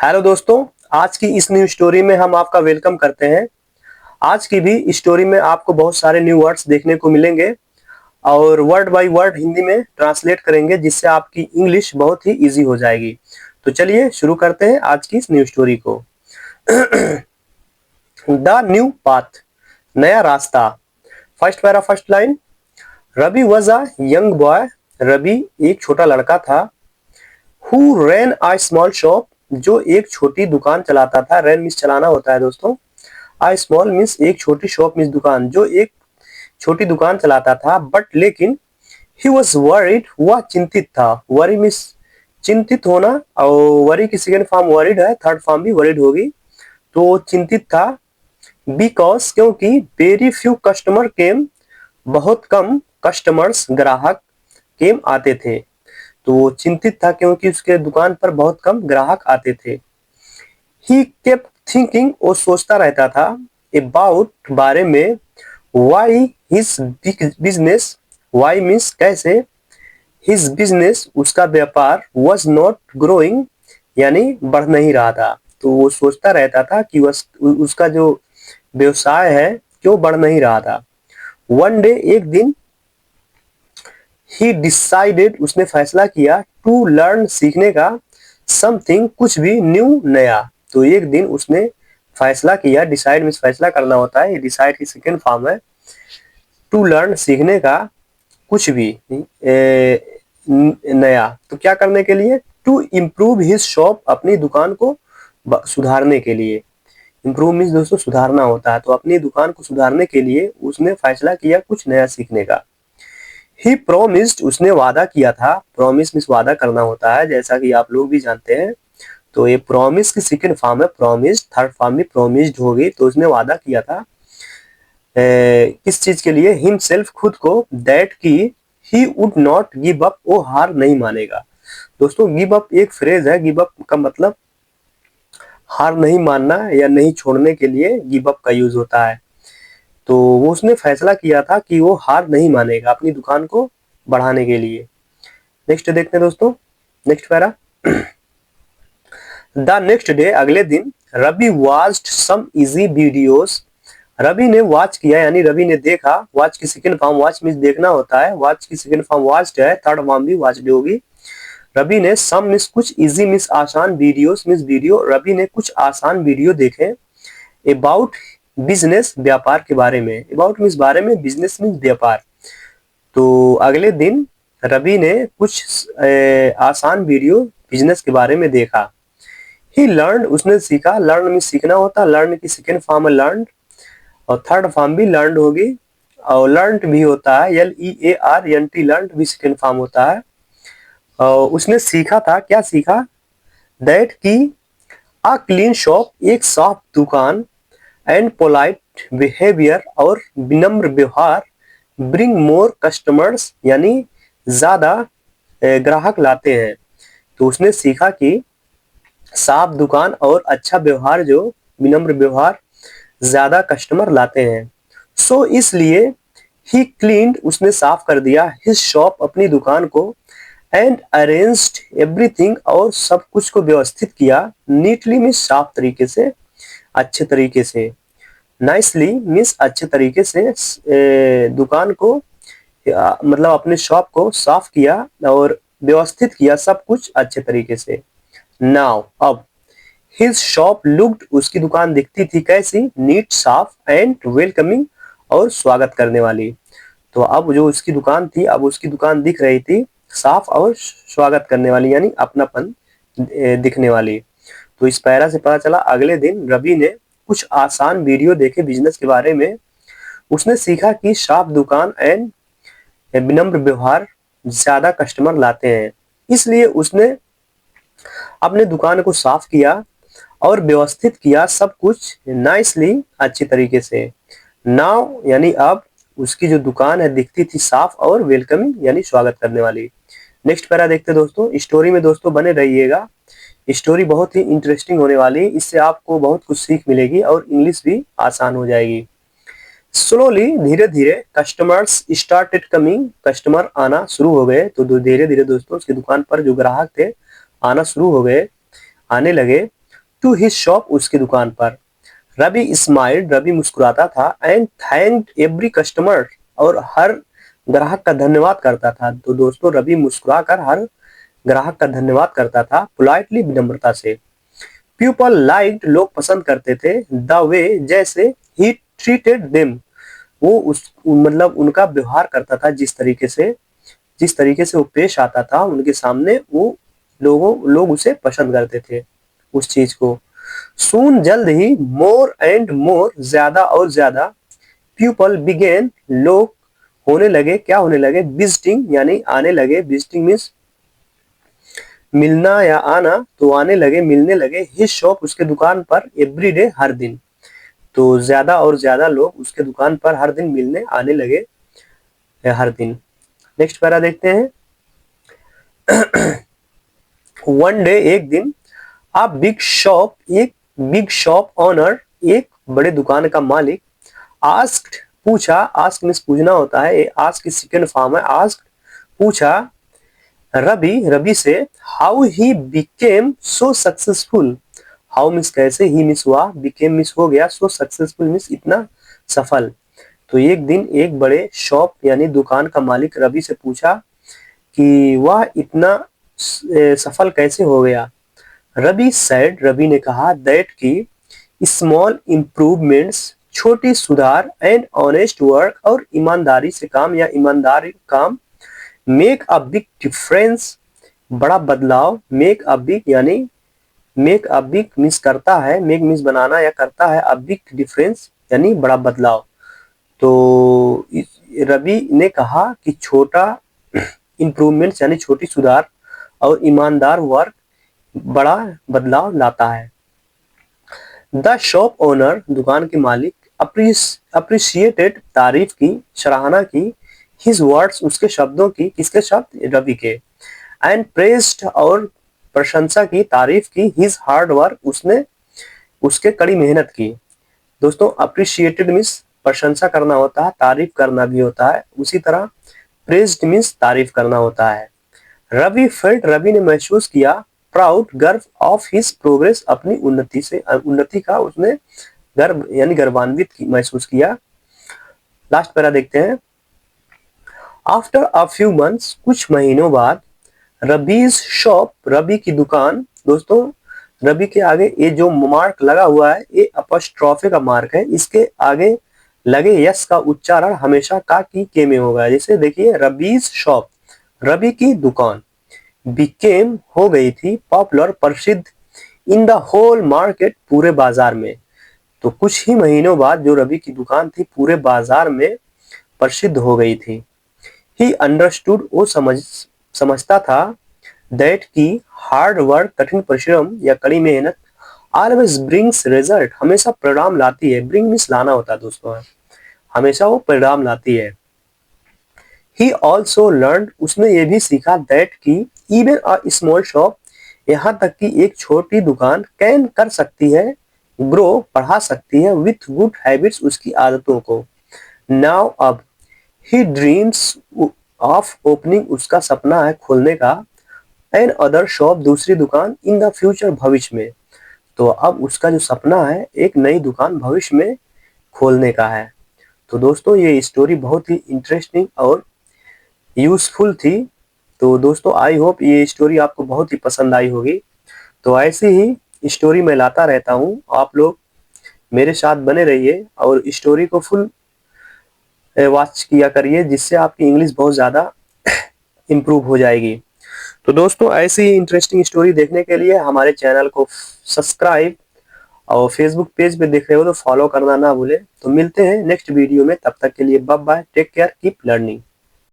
Hello दोस्तों, आज की इस न्यू स्टोरी में हम आपका वेलकम करते हैं। आज की भी स्टोरी में आपको बहुत सारे न्यू वर्ड्स देखने को मिलेंगे और वर्ड बाय वर्ड हिंदी में ट्रांसलेट करेंगे, जिससे आपकी इंग्लिश बहुत ही इजी हो जाएगी। तो चलिए शुरू करते हैं आज की इस न्यू स्टोरी को। द न्यू पाथ, नया रास्ता। First para first line. Ravi was a young boy, Ravi एक छोटा लड़का था। Who ran a small shop, जो एक छोटी दुकान चलाता था। रैन मीन्स चलाना होता है दोस्तों। अ स्मॉल मीन्स एक छोटी, शॉप मीन्स दुकान, जो एक छोटी दुकान चलाता था। बट लेकिन ही वॉज वरीड, वह चिंतित था। वरी मीन्स चिंतित होना, और वरी की सेकेंड फॉर्म वरीड है, थर्ड फॉर्म भी वरीड होगी। तो चिंतित था बिकॉज, क्योंकि वेरी फ्यू कस्टमर केम, बहुत कम कस्टमर्स ग्राहक केम आते थे। तो वो चिंतित था क्योंकि उसके दुकान पर बहुत कम ग्राहक आते थे। ही केप्ट थिंकिंग, वो सोचता रहता था अबाउट, बारे में। Why his business, why means कैसे, हिज बिजनेस उसका व्यापार, वॉज नॉट ग्रोइंग यानी बढ़ नहीं रहा था। तो वो सोचता रहता था कि उसका जो व्यवसाय है क्यों बढ़ नहीं रहा था। वन डे, एक दिन, ही डिसाइडेड, उसने फैसला किया, टू लर्न, सीखने का, समथिंग, कुछ भी, न्यू, नया। तो एक दिन उसने फैसला किया, डिसाइड मीन्स फैसला करना होता है, डिसाइड की सेकेंड फॉर्म है। टू लर्न, सीखने का, कुछ भी नया। तो क्या करने के लिए? टू इम्प्रूव हिज शॉप, अपनी दुकान को सुधारने के लिए। इम्प्रूव मीन्स दोस्तों सुधारना होता है। तो अपनी दुकान को सुधारने के लिए उसने फैसला किया कुछ नया सीखने का। ही प्रोमिस्ड, उसने वादा किया था। प्रोमिस मीन्स वादा करना होता है, जैसा कि आप लोग भी जानते हैं। तो ये प्रोमिस की सेकंड फॉर्म है प्रोमिस्ड, थर्ड फॉर्म भी प्रोमिस्ड होगी। तो उसने वादा किया था किस चीज के लिए? हिमसेल्फ, खुद को। दैट की he would not give up, वो हार नहीं मानेगा। दोस्तों गिव अप एक फ्रेज है, गिव अप का मतलब हार नहीं मानना या नहीं छोड़ने के लिए गिव अप का यूज होता है। तो वो उसने फैसला किया था कि वो हार नहीं मानेगा अपनी दुकान को बढ़ाने के लिए। नेक्स्ट देखते हैं दोस्तों, next para. The next day, अगले दिन, Ravi watched some easy videos, Ravi ने वॉच किया यानी रवि ने देखा। वॉच की सेकंड फॉर्म, वॉच मीन्स देखना होता है, वॉच की सेकंड फॉर्म वॉच्ड है, थर्ड फॉर्म भी वॉच्ड होगी। रवि ने सम मीन्स कुछ, इजी मीन्स आसान, वीडियोस मीन्स वीडियो, रवि ने कुछ आसान वीडियो देखे। अबाउट बिजनेस, व्यापार के बारे में। अबाउट मीन्स बारे में, बिजनेस मीन्स व्यापार। तो अगले दिन रवि ने कुछ आसान वीडियो बिजनेस के बारे में देखा। ही लर्न, उसने सीखा। लर्न में सीखना होता है, लर्न की सेकेंड फॉर्म है लर्न, और थर्ड फॉर्म भी लर्न होगी। और लर्न भी होता है, LEARNT, लर्न भी सेकेंड फॉर्म होता है। और उसने सीखा था, क्या सीखा? दैट की अ क्लीन शॉप, एक साफ दुकान, एंड पोलाइट बिहेवियर, और विनम्र व्यवहार, ब्रिंग मोर कस्टमर्स, यानी ज्यादा ग्राहक लाते हैं। तो उसने सीखा कि साफ दुकान और अच्छा व्यवहार, जो विनम्र व्यवहार, ज्यादा कस्टमर लाते हैं। सो इसलिए ही क्लीन्ड, उसने साफ कर दिया, हिज शॉप, अपनी दुकान को, एंड अरेंज्ड एवरीथिंग, और सब कुछ को व्यवस्थित किया, नीटली मीन्स साफ तरीके से, अच्छे तरीके से। नाइसली मीन्स अच्छे तरीके से दुकान को मतलब अपने शॉप को साफ किया और व्यवस्थित किया, सब कुछ अच्छे तरीके से। नाउ, अब, हिज शॉप लुक्ड, उसकी दुकान दिखती थी कैसी? नीट, साफ, एंड वेलकमिंग, और स्वागत करने वाली। तो अब जो उसकी दुकान थी, अब उसकी दुकान दिख रही थी साफ और स्वागत करने वाली, यानी अपनापन दिखने वाली। तो इस पैरा से पता चला अगले दिन रवि ने कुछ आसान वीडियो देखे बिजनेस के बारे में। उसने सीखा कि साफ दुकान एंड विनम्र व्यवहार ज्यादा कस्टमर लाते हैं, इसलिए उसने अपने दुकान को साफ किया और व्यवस्थित किया, सब कुछ नाइसली, अच्छी तरीके से। नाउ यानी अब, उसकी जो दुकान है दिखती थी साफ और वेलकमिंग यानी स्वागत करने वाली। नेक्स्ट पैरा देखते दोस्तों। स्टोरी में दोस्तों बने रहिएगा, स्टोरी बहुत ही इंटरेस्टिंग होने वाली है, इससे आपको बहुत कुछ सीख मिलेगी और इंग्लिश भी आसान हो जाएगी। स्लोली, धीरे धीरे, कस्टमर्स स्टार्टेड कमिंग, कस्टमर आना शुरू हो गए। तो धीरे धीरे दोस्तों उसकी दुकान पर जो ग्राहक थे आना शुरू हो गए, आने लगे। टू हिज शॉप, उसकी दुकान पर। रवि स्माइल्ड, रवि मुस्कुराता था, एंड थैंक्ड एवरी कस्टमर, और हर ग्राहक का धन्यवाद करता था। तो दोस्तों रवि मुस्कुराकर हर ग्राहक का धन्यवाद करता था, पोलाइटली, विनम्रता से। पीपल लाइक्ड, लोग पसंद करते थे, द वे, जैसे ही ट्रीटेड देम, वो उस मतलब उनका व्यवहार करता था, जिस तरीके से वो पेश आता था उनके सामने, वो लोग उसे पसंद करते थे उस चीज को। सून, जल्द ही, मोर एंड मोर, ज्यादा और ज्यादा, पीपल बिगेन, लोग होने लगे, क्या होने लगे, विजिटिंग यानी आने लगे, विजिटिंग मीन्स मिलना या आना, तो आने लगे, मिलने लगे, हिज शॉप, उसके दुकान पर, एवरीडे, हर दिन। तो ज्यादा और ज्यादा लोग उसके दुकान पर हर दिन मिलने आने लगे, हर दिन। नेक्स्ट पैरा देखते हैं। वन डे, एक दिन, एक बिग शॉप ओनर, एक बड़े दुकान का मालिक, आस्क्ड, पूछा, आस्क मीन्स पूछना होता है, आस्क की सेकंड फॉर्म है, आस्क्ड, पूछा, रवि से, how he became so successful. How means कैसे, ही मीन्स हुआ, बिकेम मीन्स हो गया, सो सक्सेसफुल मीन्स इतना सफल। तो एक दिन एक बड़े शॉप यानी दुकान का मालिक रवि से पूछा कि वह इतना सफल कैसे हो गया। रवि सैड, रवि ने कहा, दैट की स्मॉल इम्प्रूवमेंट्स, छोटी सुधार, एंड ऑनेस्ट वर्क, और ईमानदारी से काम या ईमानदारी काम, मेक अ बिग डिफरेंस, बड़ा बदलाव, मेक अ बिग यानी मेक अ बिग मीन्स करता है, मेक मीन्स बनाना या करता है, अ बिग डिफरेंस यानी बड़ा बदलाव। तो रवि ने कहा कि छोटा इंप्रूवमेंट यानी छोटी सुधार और ईमानदार वर्क बड़ा बदलाव लाता है। द शॉप ओनर, दुकान के मालिक, अप्रिशिएटेड, तारीफ की, सराहना की, हिज वर्ड्स, उसके शब्दों की, किसके शब्द, रवि के, एंड प्रेज्ड, और प्रशंसा की, तारीफ की, हिज हार्ड वर्क, उसने उसके कड़ी मेहनत की। दोस्तों अप्रिशिएटेड मीन्स प्रशंसा करना होता है, तारीफ करना भी होता है, उसी तरह प्रेज्ड मीन्स तारीफ करना होता है। रवि फेल्ट, रवि ने महसूस किया, प्राउड, गर्व, ऑफ हिज प्रोग्रेस, अपनी उन्नति से, उन्नति का उसने गर्व यानी गर्वान्वित महसूस किया। लास्ट पैरा देखते हैं। आफ्टर अ फ्यू मंथ्स, कुछ महीनों बाद, रबीज शॉप, रवि की दुकान, दोस्तों रवि के आगे ये जो मार्क लगा हुआ है ये अपॉस्ट्रोफे का मार्क है, इसके आगे लगे यस का उच्चारण हमेशा का की के में होगा। जैसे देखिए रबीज शॉप, रवि की दुकान, बिकेम हो गई थी, पॉपुलर प्रसिद्ध, इन द होल मार्केट पूरे बाजार में। तो कुछ ही महीनों बाद जो रवि की दुकान थी पूरे बाजार में प्रसिद्ध हो गई थी। ही अंडरस्टूड, वो समझता था, दैट की हार्ड वर्क, कठिन परिश्रम या कड़ी मेहनत, ऑलवेज ब्रिंग्स रिजल्ट, हमेशा परिणाम लाती है, ब्रिंग मीन्स लाना होता है दोस्तों, हमेशा वो परिणाम लाती है। ही ऑल्सो लर्न, उसने ये भी सीखा, दैट की इवन अ स्मॉल शॉप, यहाँ तक कि एक छोटी दुकान, कैन कर सकती है, ग्रो बढ़ा सकती है, विथ गुड हैबिट्स, उसकी आदतों को। नाउ अब, ही ड्रीम्स ऑफ ओपनिंग, उसका सपना है खोलने का, एन अदर शॉप, दूसरी दुकान, इन द फ्यूचर, भविष्य में। तो अब उसका जो सपना है एक नई दुकान भविष्य में खोलने का है। तो दोस्तों ये स्टोरी बहुत ही इंटरेस्टिंग और यूजफुल थी। तो दोस्तों आई होप ये स्टोरी आपको बहुत ही पसंद आई होगी। तो ऐसी ही स्टोरी मैं लाता रहता हूँ, आप लोग मेरे साथ बने रहिए और स्टोरी को फुल वॉच किया करिए, जिससे आपकी इंग्लिश बहुत ज़्यादा इम्प्रूव हो जाएगी। तो दोस्तों ऐसी ही इंटरेस्टिंग स्टोरी देखने के लिए हमारे चैनल को सब्सक्राइब और फेसबुक पेज पे देख रहे हो तो फॉलो करना ना भूले। तो मिलते हैं नेक्स्ट वीडियो में, तब तक के लिए bye bye, take care, keep learning.